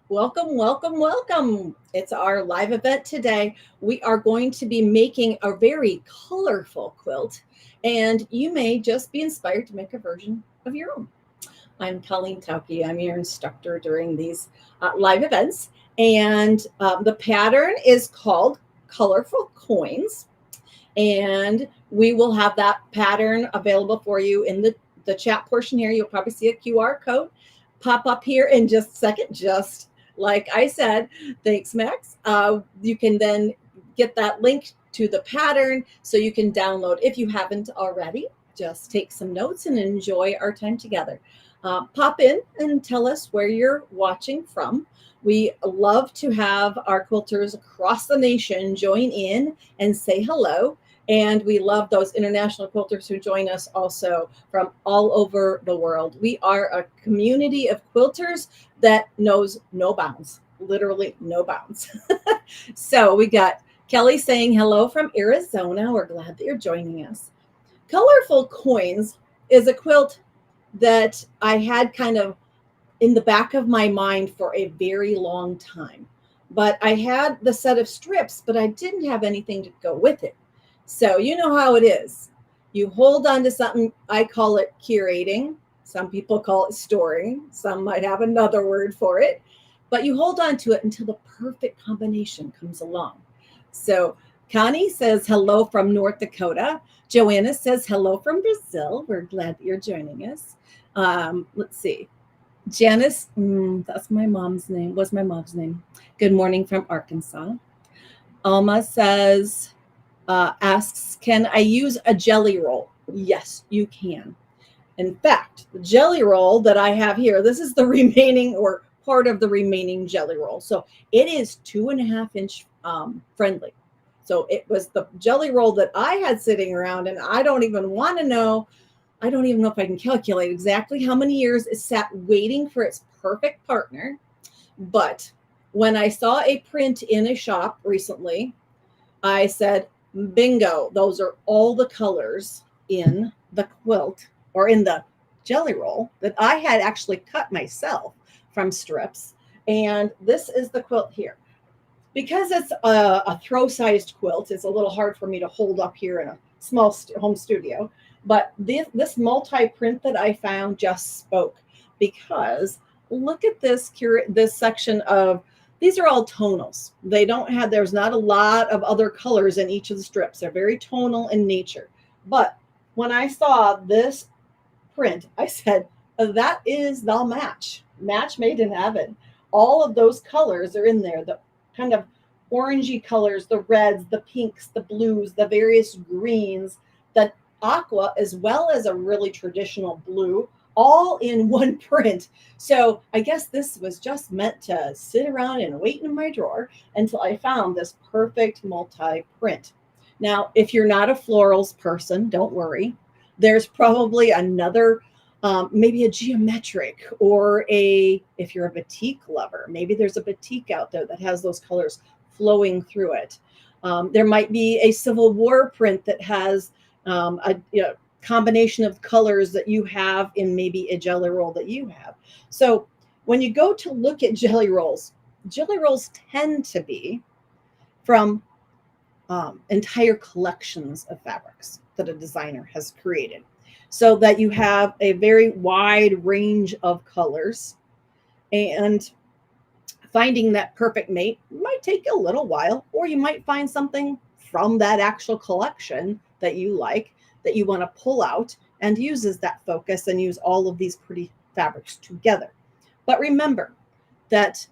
Welcome, welcome, welcome. It's our live event today. We are going to be making a very colorful quilt, and you may just be inspired to make a version of your own. I'm Colleen Tauke. I'm your instructor during these live events, and the pattern is called Colorful Coins, and we will have that pattern available for you in the chat portion here. You'll probably see a QR code pop up here in just a second, just like I said. Thanks, Max. You can then get that link to the pattern so you can download if you haven't already. Just take some notes and enjoy our time together. Pop in and tell us where you're watching from. We love to have our quilters across the nation join in and say hello. And we love those international quilters who join us also from all over the world. We are a community of quilters that knows no bounds, literally no bounds. So we got Kelly saying hello from Arizona. We're glad that you're joining us. Colorful Coins is a quilt that I had kind of in the back of my mind for a very long time. But I had the set of strips, but I didn't have anything to go with it. So you know how it is. You hold on to something, I call it curating. Some people call it storing. Some might have another word for it. But you hold on to it until the perfect combination comes along. So Connie says hello from North Dakota. Joanna says hello from Brazil. We're glad that you're joining us. Let's see. Janice, that's my mom's name. Was my mom's name. Good morning from Arkansas. Alma says, asks, can I use a jelly roll? Yes, you can. In fact, the jelly roll that I have here, this is the remaining or part of the remaining jelly roll. So it is 2.5 inch friendly. So it was the jelly roll that I had sitting around, and I don't even want to know. I don't even know if I can calculate exactly how many years it sat waiting for its perfect partner. But when I saw a print in a shop recently, I said, bingo, those are all the colors in the quilt or in the jelly roll that I had actually cut myself from strips. And this is the quilt here. Because it's a throw sized quilt, it's a little hard for me to hold up here in a small home studio. But this multi print that I found just spoke, because look at this section of, these are all tonals. They don't have, there's not a lot of other colors in each of the strips. They're very tonal in nature. But when I saw this print, I said, that is the match made in heaven. All of those colors are in there. The kind of orangey colors, the reds, the pinks, the blues, the various greens, the aqua, as well as a really traditional blue, all in one print. So I guess this was just meant to sit around and wait in my drawer until I found this perfect multi print. Now, if you're not a florals person, don't worry. There's probably another, maybe a geometric, or if you're a batik lover, maybe there's a batik out there that has those colors flowing through it. There might be a Civil War print that has a combination of colors that you have in maybe a jelly roll that you have. So when you go to look at jelly rolls tend to be from entire collections of fabrics that a designer has created, so that you have a very wide range of colors. And finding that perfect mate might take a little while, or you might find something from that actual collection that you like, that you want to pull out and use as that focus and use all of these pretty fabrics together. But remember that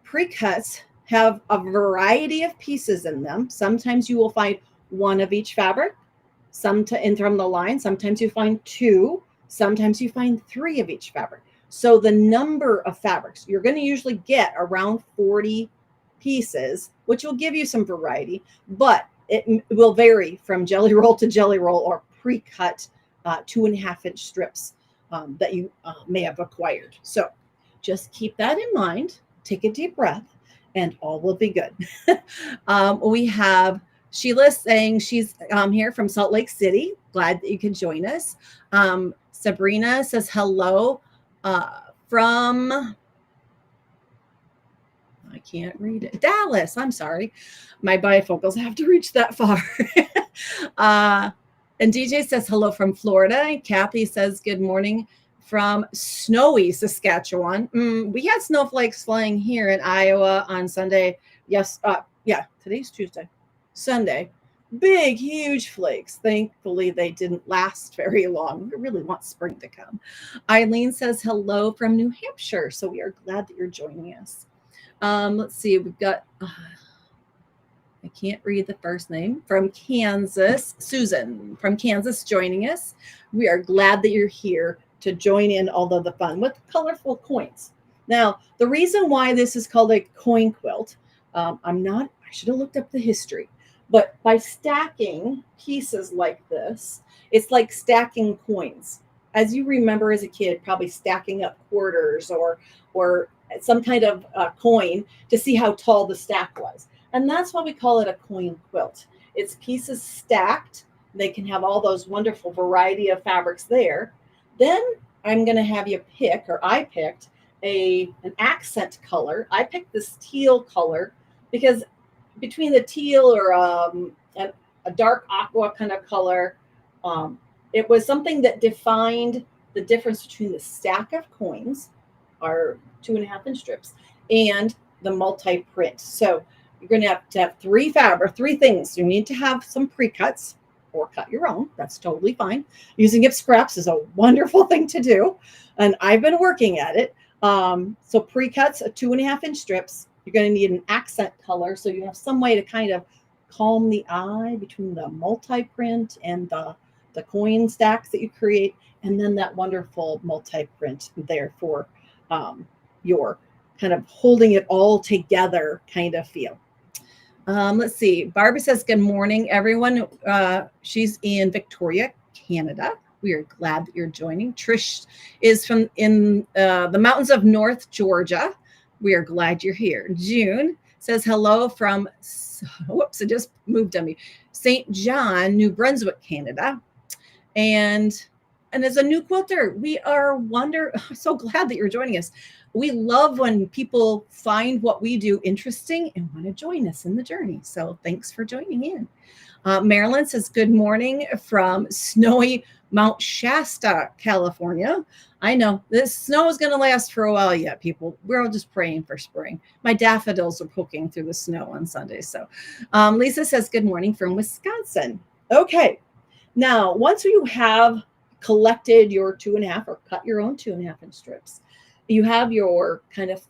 pre-cuts have a variety of pieces in them. Sometimes you will find one of each fabric, in from the line. Sometimes you find two, sometimes you find three of each fabric. So the number of fabrics, you're going to usually get around 40 pieces, which will give you some variety, but it will vary from jelly roll to jelly roll, or pre-cut 2.5 inch strips that you may have acquired. So just keep that in mind. Take a deep breath and all will be good. We have Sheila saying she's here from Salt Lake City. Glad that you can join us. Sabrina says hello from can't read it. Dallas, I'm sorry. My bifocals have to reach that far. And DJ says hello from Florida. And Kathy says good morning from snowy Saskatchewan. We had snowflakes flying here in Iowa on Sunday. Yes, yeah, today's Tuesday. Sunday. Big, huge flakes. Thankfully, they didn't last very long. We really want spring to come. Eileen says hello from New Hampshire. So we are glad that you're joining us. Let's see. We've got, I can't read the first name, from Kansas. Susan from Kansas joining us. We are glad that you're here to join in all of the fun with colorful coins. Now, the reason why this is called a coin quilt, I should have looked up the history. But by stacking pieces like this, it's like stacking coins. As you remember as a kid, probably stacking up quarters or some kind of coin to see how tall the stack was. And that's why we call it a coin quilt. It's pieces stacked. They can have all those wonderful variety of fabrics there. Then I'm going to have you pick, or I picked, an accent color. I picked this teal color because between the teal or a dark aqua kind of color, it was something that defined the difference between the stack of coins, our 2.5-inch strips, and the multi-print. So you're going to have three things. You need to have some pre-cuts or cut your own. That's totally fine. Using gift scraps is a wonderful thing to do, and I've been working at it. So pre-cuts, 2.5-inch strips. You're going to need an accent color, so you have some way to kind of calm the eye between the multi-print and the coin stacks that you create, and then that wonderful multi-print there for your kind of holding it all together kind of feel. Let's see. Barbara says, good morning, everyone. She's in Victoria, Canada. We are glad that you're joining. Trish is from in the mountains of North Georgia. We are glad you're here. June says hello from, whoops, it just moved on me, St. John, New Brunswick, Canada. And as a new quilter, we are so glad that you're joining us. We love when people find what we do interesting and want to join us in the journey. So thanks for joining in. Marilyn says, good morning from snowy Mount Shasta, California. I know this snow is going to last for a while yet, people. We're all just praying for spring. My daffodils are poking through the snow on Sunday. So Lisa says, good morning from Wisconsin. Okay. Now, once you have collected your 2.5 or cut your own 2.5-inch strips, you have your kind of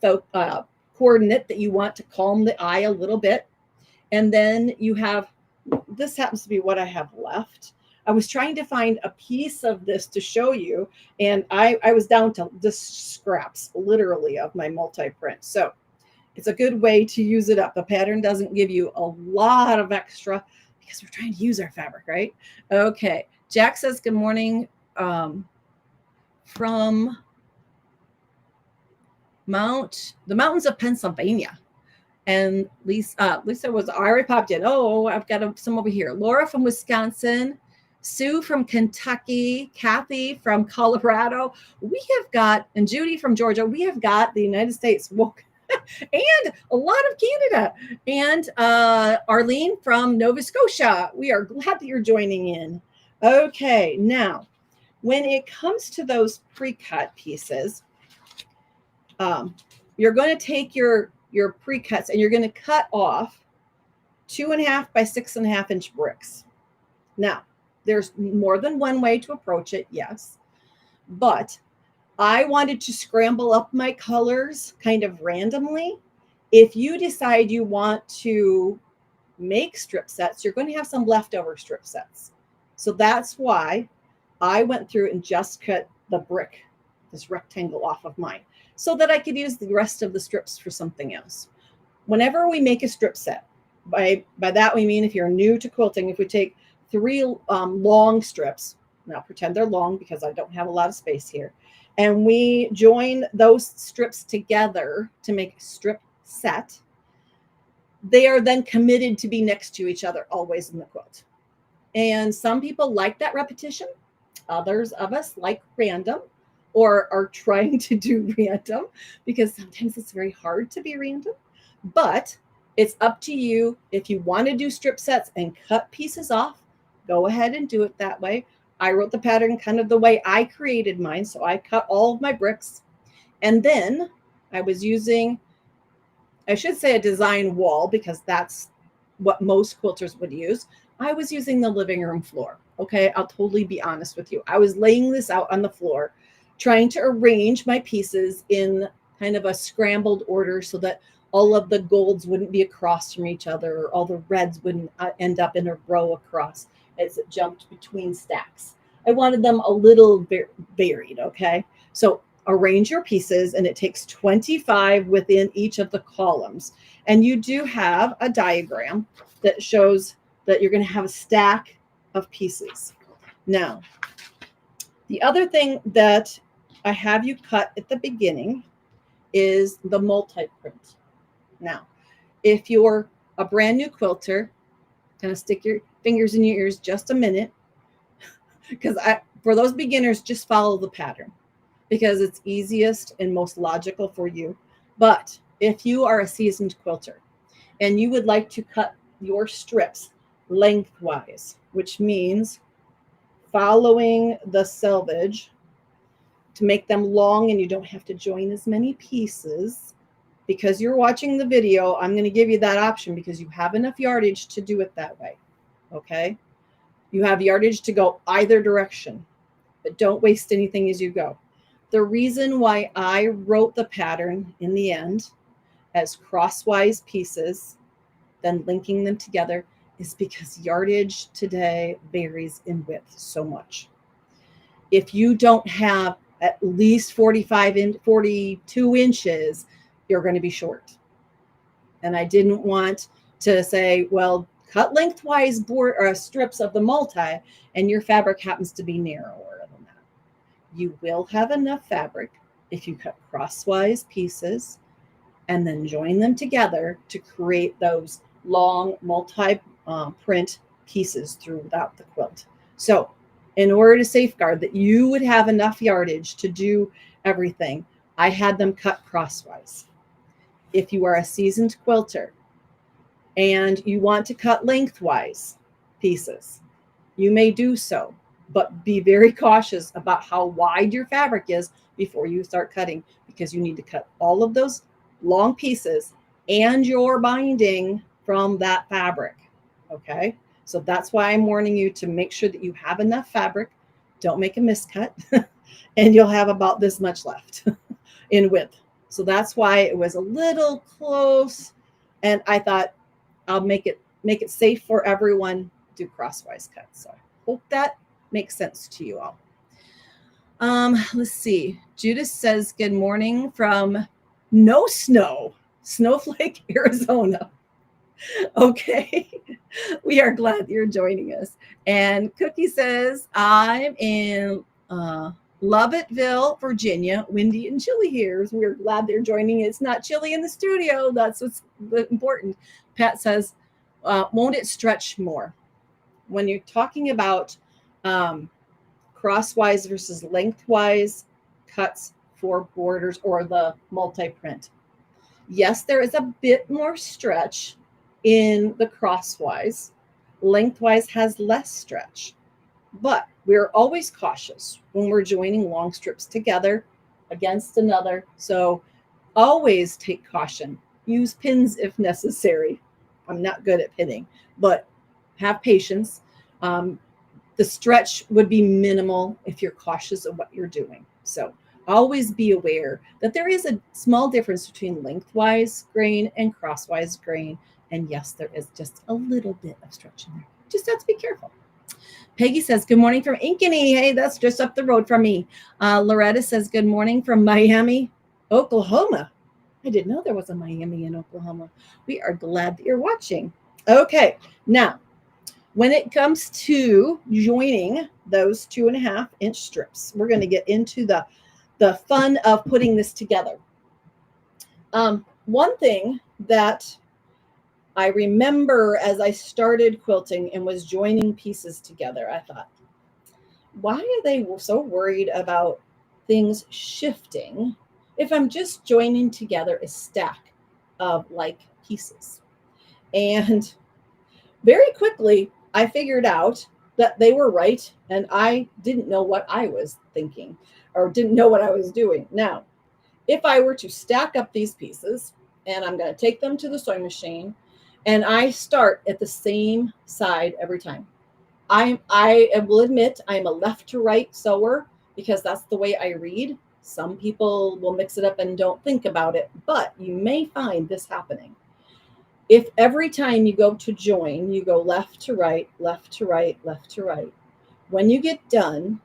coordinate that you want to calm the eye a little bit. And then you have, this happens to be what I have left. I was trying to find a piece of this to show you, and I was down to the scraps, literally, of my multi-print. So it's a good way to use it up. The pattern doesn't give you a lot of extra because we're trying to use our fabric, right? Okay. Jack says, good morning from the mountains of Pennsylvania. And Lisa was already popped in. Oh, I've got some over here. Laura from Wisconsin, Sue from Kentucky, Kathy from Colorado. We have got, and Judy from Georgia. We have got the United States and a lot of Canada, and Arlene from Nova Scotia. We are glad that you're joining in. Okay, now when it comes to those pre-cut pieces, you're going to take your pre-cuts and you're going to cut off 2.5 by 6.5-inch bricks. Now, there's more than one way to approach it, yes, but I wanted to scramble up my colors kind of randomly. If you decide you want to make strip sets, you're going to have some leftover strip sets. So that's why I went through and just cut the brick, this rectangle off of mine, so that I could use the rest of the strips for something else. Whenever we make a strip set, by that we mean if you're new to quilting, if we take 3 long strips, now pretend they're long because I don't have a lot of space here, and we join those strips together to make a strip set, they are then committed to be next to each other always in the quilt. And some people like that repetition. Others of us like random, or are trying to do random, because sometimes it's very hard to be random. But it's up to you. If you want to do strip sets and cut pieces off, go ahead and do it that way. I wrote the pattern kind of the way I created mine. So I cut all of my bricks, and then I was using, I should say, a design wall, because that's what most quilters would use. I was using the living room floor. Okay, I'll totally be honest with you. I was laying this out on the floor, trying to arrange my pieces in kind of a scrambled order so that all of the golds wouldn't be across from each other, or all the reds wouldn't end up in a row across as it jumped between stacks. I wanted them a little varied. Okay, so arrange your pieces, and it takes 25 within each of the columns. And you do have a diagram that shows that you're going to have a stack of pieces. Now, the other thing that I have you cut at the beginning is the multi-print. Now, if you're a brand new quilter, kind of stick your fingers in your ears just a minute, because for those beginners, just follow the pattern, because it's easiest and most logical for you. But if you are a seasoned quilter and you would like to cut your strips lengthwise, which means following the selvage to make them long and you don't have to join as many pieces, because you're watching the video, I'm going to give you that option because you have enough yardage to do it that way. Okay? You have yardage to go either direction, but don't waste anything as you go. The reason why I wrote the pattern in the end as crosswise pieces, then linking them together, is because yardage today varies in width so much. If you don't have at least 42 inches, you're going to be short. And I didn't want to say, well, cut lengthwise strips of the multi, and your fabric happens to be narrower than that. You will have enough fabric if you cut crosswise pieces and then join them together to create those long multi-print pieces throughout the quilt. So in order to safeguard that you would have enough yardage to do everything, I had them cut crosswise. If you are a seasoned quilter and you want to cut lengthwise pieces, you may do so, but be very cautious about how wide your fabric is before you start cutting, because you need to cut all of those long pieces and your binding from that fabric. Okay, so that's why I'm warning you to make sure that you have enough fabric. Don't make a miscut and you'll have about this much left in width. So that's why it was a little close, and I thought I'll make it safe for everyone, do crosswise cuts. So I hope that makes sense to you all. Let's see. Judith says good morning from no snow, Snowflake, Arizona. Okay, we are glad you're joining us. And Cookie says, I'm in Lovettville, Virginia, windy and chilly here. So we're glad they're joining. It's not chilly in the studio. That's what's important. Pat says, won't it stretch more? When you're talking about crosswise versus lengthwise cuts for borders or the multi-print, yes, there is a bit more stretch in the crosswise. Lengthwise has less stretch, but we're always cautious when we're joining long strips together against another. So always take caution. Use pins if necessary. I'm not good at pinning, but have patience. The stretch would be minimal if you're cautious of what you're doing. So always be aware that there is a small difference between lengthwise grain and crosswise grain. And yes, there is just a little bit of stretch in there. Just have to be careful. Peggy says, good morning from Ankeny. Hey, that's just up the road from me. Loretta says, good morning from Miami, Oklahoma. I didn't know there was a Miami in Oklahoma. We are glad that you're watching. Okay, now, when it comes to joining those 2.5 inch strips, we're going to get into the fun of putting this together. One thing that I remember as I started quilting and was joining pieces together, I thought, why are they so worried about things shifting if I'm just joining together a stack of like pieces. And very quickly, I figured out that they were right, and I didn't know what I was thinking or didn't know what I was doing. Now, if I were to stack up these pieces, and I'm going to take them to the sewing machine, and I start at the same side every time. I will admit I'm a left to right sewer because that's the way I read. Some people will mix it up and don't think about it, but you may find this happening. If every time you go to join, you go left to right, left to right, left to right, when you get done,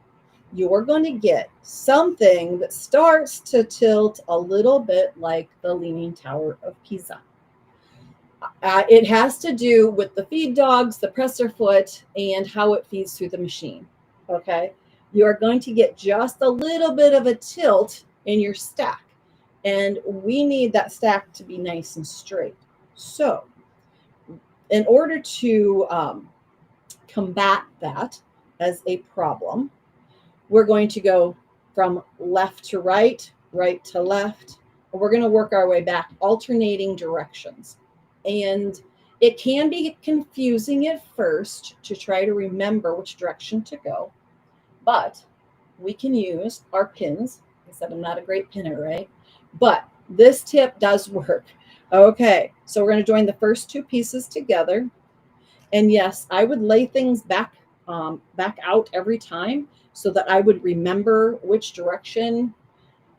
you're going to get something that starts to tilt a little bit like the Leaning Tower of Pisa. It has to do with the feed dogs, the presser foot, and how it feeds through the machine. Okay. You are going to get just a little bit of a tilt in your stack. And we need that stack to be nice and straight. So in order to combat that as a problem, we're going to go from left to right, right to left, and we're going to work our way back, alternating directions. And it can be confusing at first to try to remember which direction to go, but we can use our pins. I said I'm not a great pinner, right? But this tip does work. Okay, so we're going to join the first two pieces together. And yes, I would lay things back out every time so that I would remember which direction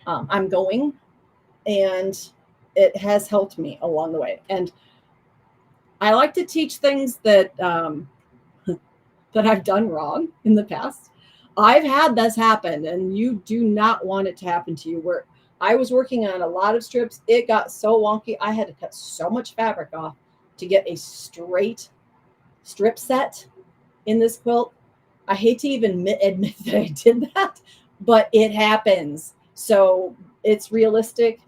I'm going. And it has helped me along the way. And I like to teach things that that I've done wrong in the past. I've had this happen, and you do not want it to happen to you. Where I was working on a lot of strips, it got so wonky. I had to cut so much fabric off to get a straight strip set in this quilt. I hate to even admit that I did that, but it happens. So it's realistic.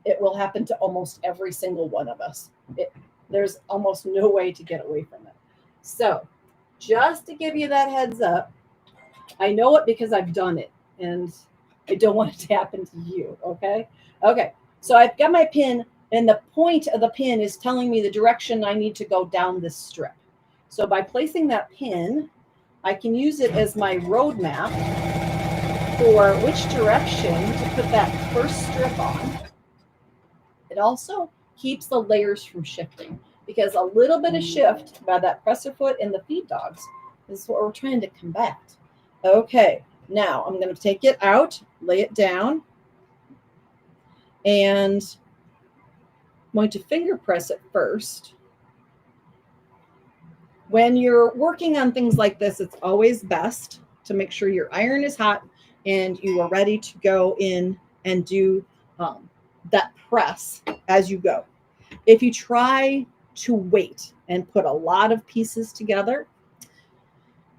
It will happen to almost every single one of us. There's almost no way to get away from it. So just to give you that heads up, I know it because I've done it, and I don't want it to happen to you, okay? Okay, so I've got my pin, and the point of the pin is telling me the direction I need to go down this strip. So by placing that pin, I can use it as my roadmap for which direction to put that first strip on. It also keeps the layers from shifting, because a little bit of shift by that presser foot and the feed dogs is what we're trying to combat. Okay, now I'm going to take it out, lay it down, and I'm going to finger press it first. When you're working on things like this, it's always best to make sure your iron is hot and you are ready to go in and do that press as you go. If you try to wait and put a lot of pieces together,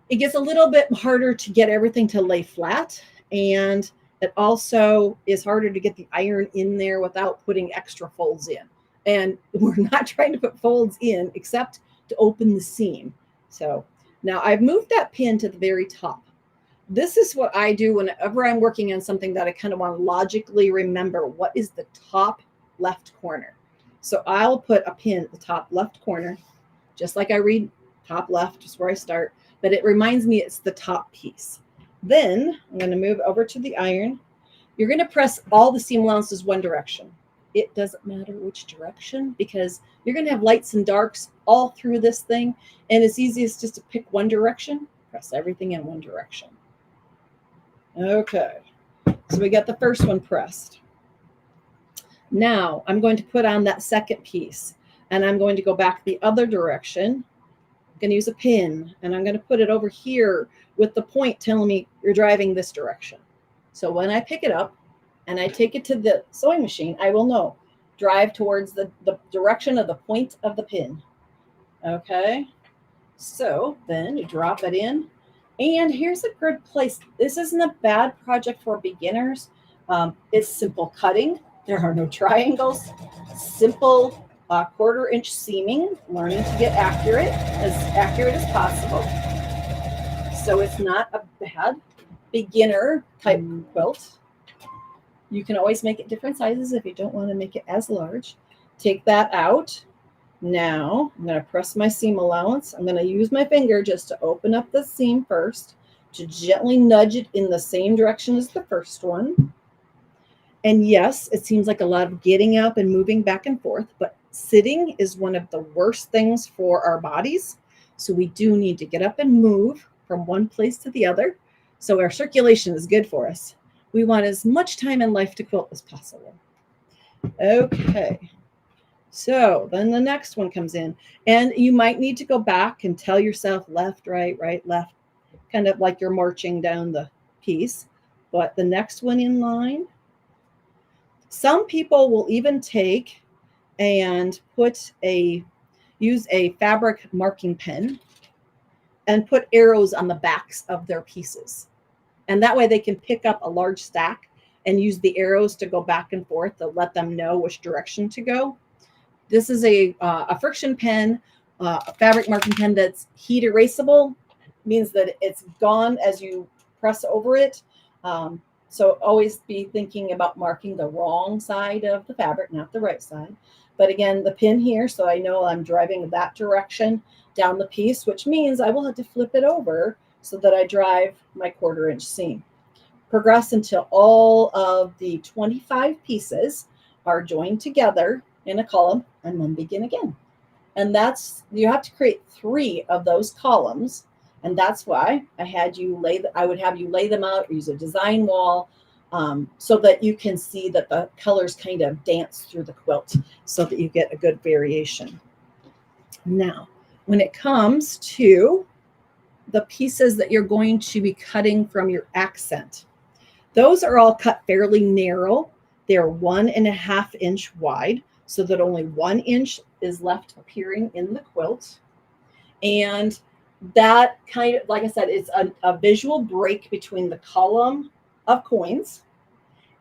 it gets a little bit harder to get everything to lay flat, and it also is harder to get the iron in there without putting extra folds in. And we're not trying to put folds in except to open the seam. So now I've moved that pin to the very top. This is what I do whenever I'm working on something that I kind of want to logically remember what is the top left corner. So I'll put a pin at the top left corner, just like I read top left is where I start, but it reminds me it's the top piece. Then I'm going to move over to the iron. You're going to press all the seam allowances one direction. It doesn't matter which direction, because you're going to have lights and darks all through this thing, and it's easiest just to pick one direction, press everything in one direction. Okay, so we got the first one pressed. Now I'm going to put on that second piece, and I'm going to go back the other direction. I'm going to use a pin, and I'm going to put it over here with the point telling me you're driving this direction. So when I pick it up and I take it to the sewing machine, I will know, drive towards the direction of the point of the pin. Okay, so then you drop it in. And here's a good place. This isn't a bad project for beginners. It's simple cutting. There are no triangles. Simple 1/4 inch seaming, learning to get accurate as possible. So it's not a bad beginner type quilt. You can always make it different sizes if you don't want to make it as large. take that out. Now I'm going to press my seam allowance. I'm going to use my finger just to open up the seam first, to gently nudge it in the same direction as the first one. And yes, it seems like a lot of getting up and moving back and forth, but sitting is one of the worst things for our bodies. So we do need to get up and move from one place to the other. So our circulation is good for us. We want as much time in life to quilt as possible. Okay. So then the next one comes in, and you might need to go back and tell yourself left, right, left, kind of like you're marching down the piece. But the next one in line, some people will even take and use a fabric marking pen and put arrows on the backs of their pieces. And that way they can pick up a large stack and use the arrows to go back and forth to let them know which direction to go. This is a friction pen, a fabric marking pen that's heat erasable, means that it's gone as you press over it. So always be thinking about marking the wrong side of the fabric, not the right side. But again, the pin here, so I know I'm driving that direction down the piece, which means I will have to flip it over so that I drive my 1/4 inch seam. Progress until all of the 25 pieces are joined together in a column, and then begin again. And you have to create 3 of those columns. And that's why I would have you lay them out or use a design wall, so that you can see that the colors kind of dance through the quilt so that you get a good variation. Now, when it comes to the pieces that you're going to be cutting from your accent, those are all cut fairly narrow. They're 1.5 inch wide, so that only 1 inch is left appearing in the quilt. And that kind of, like I said, it's a visual break between the column of coins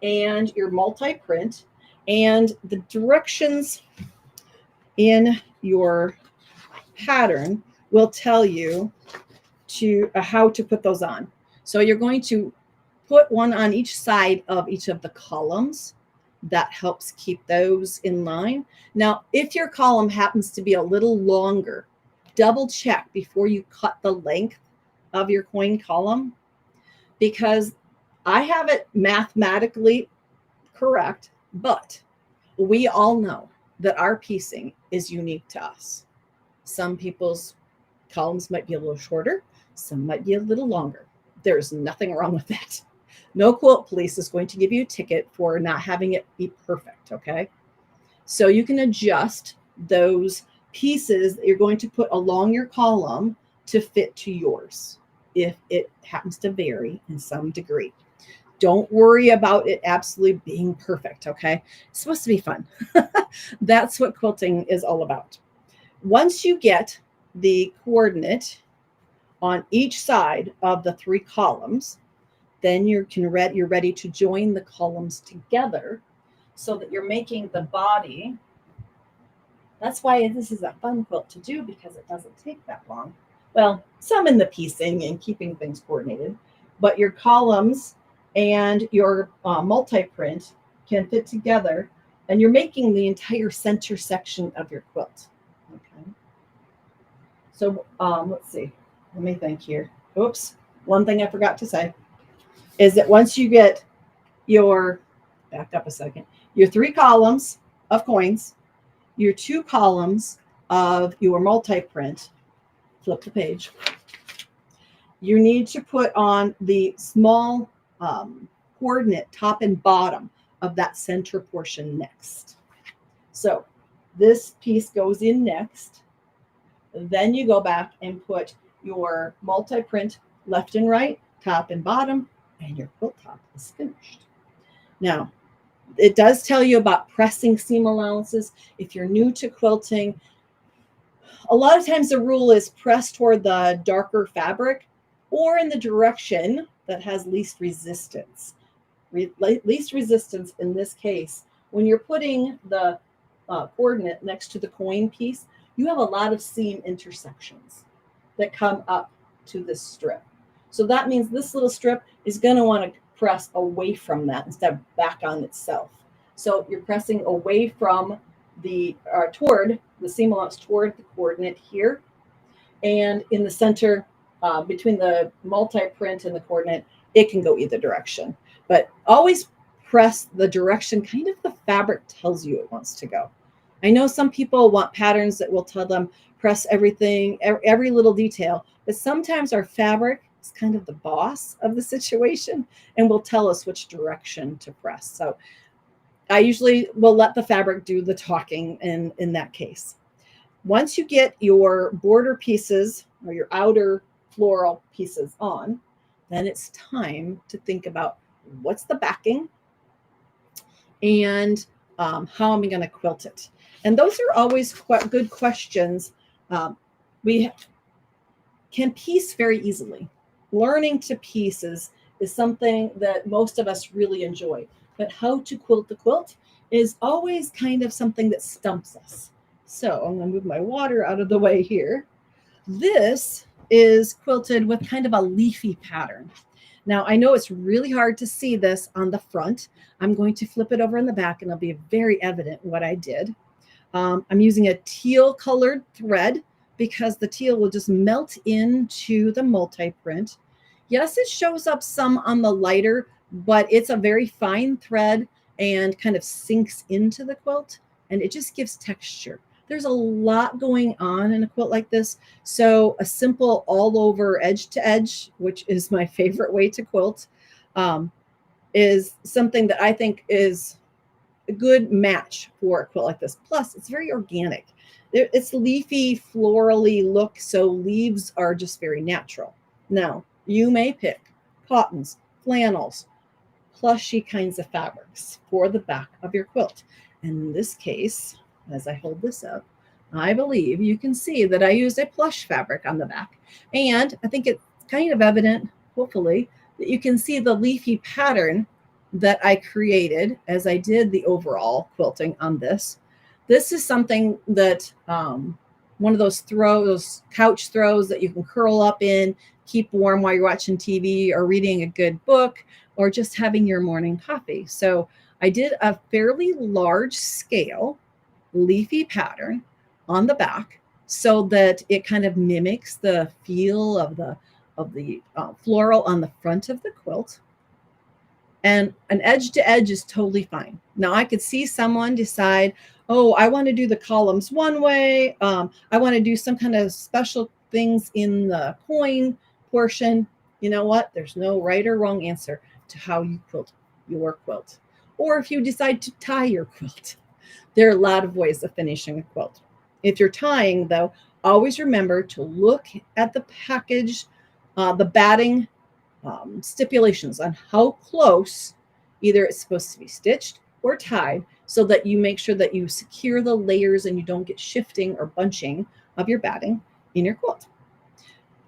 and your multi-print, and the directions in your pattern will tell you how to put those on. So you're going to put one on each side of each of the columns. That helps keep those in line. Now, if your column happens to be a little longer, double check before you cut the length of your coin column, because I have it mathematically correct, but we all know that our piecing is unique to us. Some people's columns might be a little shorter, some might be a little longer. There's nothing wrong with that. No quilt police is going to give you a ticket for not having it be perfect, okay? So you can adjust those pieces that you're going to put along your column to fit to yours if it happens to vary in some degree. Don't worry about it absolutely being perfect, okay? It's supposed to be fun. That's what quilting is all about. Once you get the coordinate on each side of the 3 columns, then you're ready to join the columns together so that you're making the body. That's why this is a fun quilt to do, because it doesn't take that long. Well, some in the piecing and keeping things coordinated, but your columns and your multi-print can fit together, and you're making the entire center section of your quilt. Okay. So let's see. Let me think here. Oops. One thing I forgot to say is that once you get back up a second, your 3 columns of coins, your 2 columns of your multi-print, flip the page, you need to put on the small coordinate top and bottom of that center portion next. So this piece goes in next. Then you go back and put your multi-print left and right, top and bottom, and your quilt top is finished. Now, it does tell you about pressing seam allowances. If you're new to quilting, a lot of times the rule is press toward the darker fabric or in the direction that has least resistance. Least resistance in this case, when you're putting the coordinate next to the coin piece, you have a lot of seam intersections that come up to this strip. So that means this little strip is going to want to press away from that instead of back on itself. So you're pressing away from the toward the seam allowance toward the coordinate here, and in the center between the multi-print and the coordinate, it can go either direction. But always press the direction kind of the fabric tells you it wants to go. I know some people want patterns that will tell them press everything, every little detail, but sometimes our fabric is kind of the boss of the situation and will tell us which direction to press. So I usually will let the fabric do the talking in that case. Once you get your border pieces or your outer floral pieces on, then it's time to think about what's the backing and how am I going to quilt it? And those are always good questions. We can piece very easily. Learning to piece is something that most of us really enjoy. But how to quilt the quilt is always kind of something that stumps us. So I'm going to move my water out of the way here. This is quilted with kind of a leafy pattern. Now, I know it's really hard to see this on the front. I'm going to flip it over in the back and it'll be very evident what I did. I'm using a teal colored thread because the teal will just melt into the multi-print. Yes, it shows up some on the lighter, but it's a very fine thread and kind of sinks into the quilt and it just gives texture. There's a lot going on in a quilt like this. So a simple all over edge to edge, which is my favorite way to quilt, is something that I think is a good match for a quilt like this. Plus, it's very organic. It's leafy, florally look, so leaves are just very natural. Now, you may pick cottons, flannels, plushy kinds of fabrics for the back of your quilt. In this case, as I hold this up, I believe you can see that I used a plush fabric on the back. And I think it's kind of evident, hopefully, that you can see the leafy pattern that I created as I did the overall quilting on this. This is something that one of those couch throws that you can curl up in, keep warm while you're watching TV or reading a good book or just having your morning coffee. So I did a fairly large scale leafy pattern on the back so that it kind of mimics the feel of the floral on the front of the quilt. And an edge to edge is totally fine. Now I could see someone decide, oh, I want to do the columns one way. I want to do some kind of special things in the coin portion. You know what? There's no right or wrong answer to how you quilt your quilt. Or if you decide to tie your quilt. There are a lot of ways of finishing a quilt. If you're tying, though, always remember to look at the package, the batting stipulations on how close either it's supposed to be stitched or tied so that you make sure that you secure the layers and you don't get shifting or bunching of your batting in your quilt.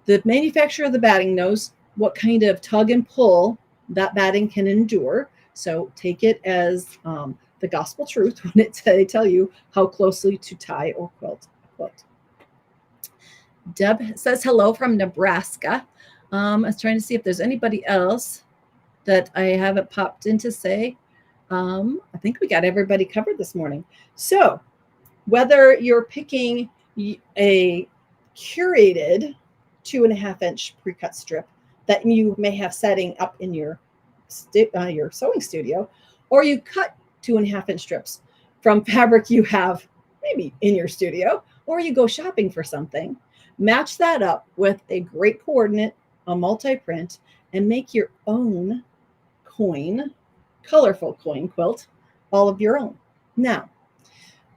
The manufacturer of the batting knows what kind of tug and pull that batting can endure. So take it as the gospel truth when they tell you how closely to tie or quilt a quilt. Deb says hello from Nebraska. I was trying to see if there's anybody else that I haven't popped in to say. I think we got everybody covered this morning. So whether you're picking a curated 2.5-inch pre-cut strip that you may have setting up in your sewing studio, or you cut 2.5-inch strips from fabric you have maybe in your studio, or you go shopping for something, match that up with a great coordinate, a multi-print, and make your own colorful coin quilt, all of your own. Now,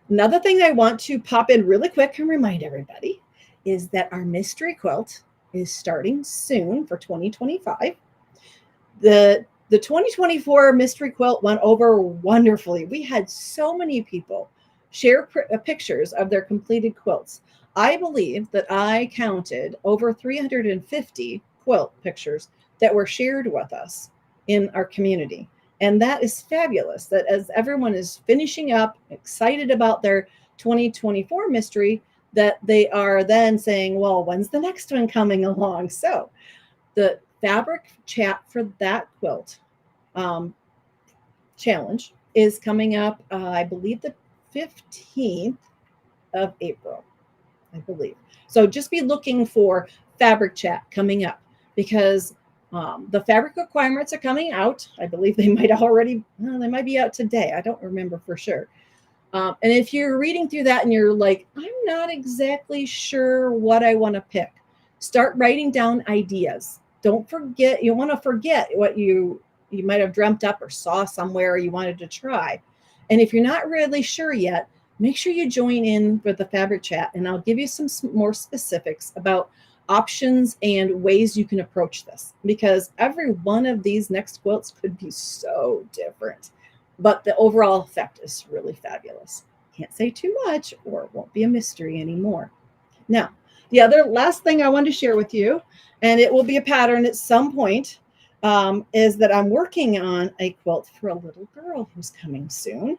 another thing I want to pop in really quick and remind everybody is that our mystery quilt is starting soon for 2025. The 2024 mystery quilt went over wonderfully. We had so many people share pictures of their completed quilts. I believe that I counted over 350 quilt pictures that were shared with us in our community. And that is fabulous that as everyone is finishing up, excited about their 2024 mystery, that they are then saying, well, when's the next one coming along? So the fabric chat for that quilt challenge is coming up, I believe the 15th of April, I believe. So just be looking for fabric chat coming up, because the fabric requirements are coming out. I believe they might already, well, they might be out today. I don't remember for sure. And if you're reading through that and you're like, I'm not exactly sure what I want to pick, start writing down ideas. Don't forget, you want to forget what you might have dreamt up or saw somewhere you wanted to try. And if you're not really sure yet, make sure you join in with the fabric chat, and I'll give you some more specifics about options and ways you can approach this, because every one of these next quilts could be so different, but the overall effect is really fabulous. Can't say too much or it won't be a mystery anymore. Now, the other last thing I want to share with you, and it will be a pattern at some point, is that I'm working on a quilt for a little girl who's coming soon.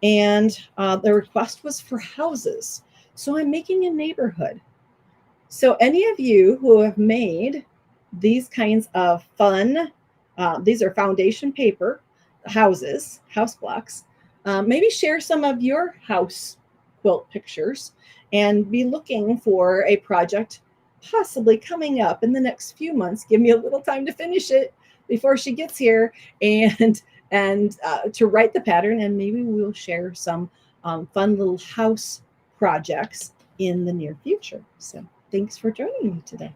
And the request was for houses. So I'm making a neighborhood. So any of you who have made these kinds of fun, these are foundation paper houses, house blocks, maybe share some of your house quilt pictures and be looking for a project possibly coming up in the next few months. Give me a little time to finish it before she gets here, and to write the pattern, and maybe we'll share some fun little house projects in the near future. So thanks for joining me today.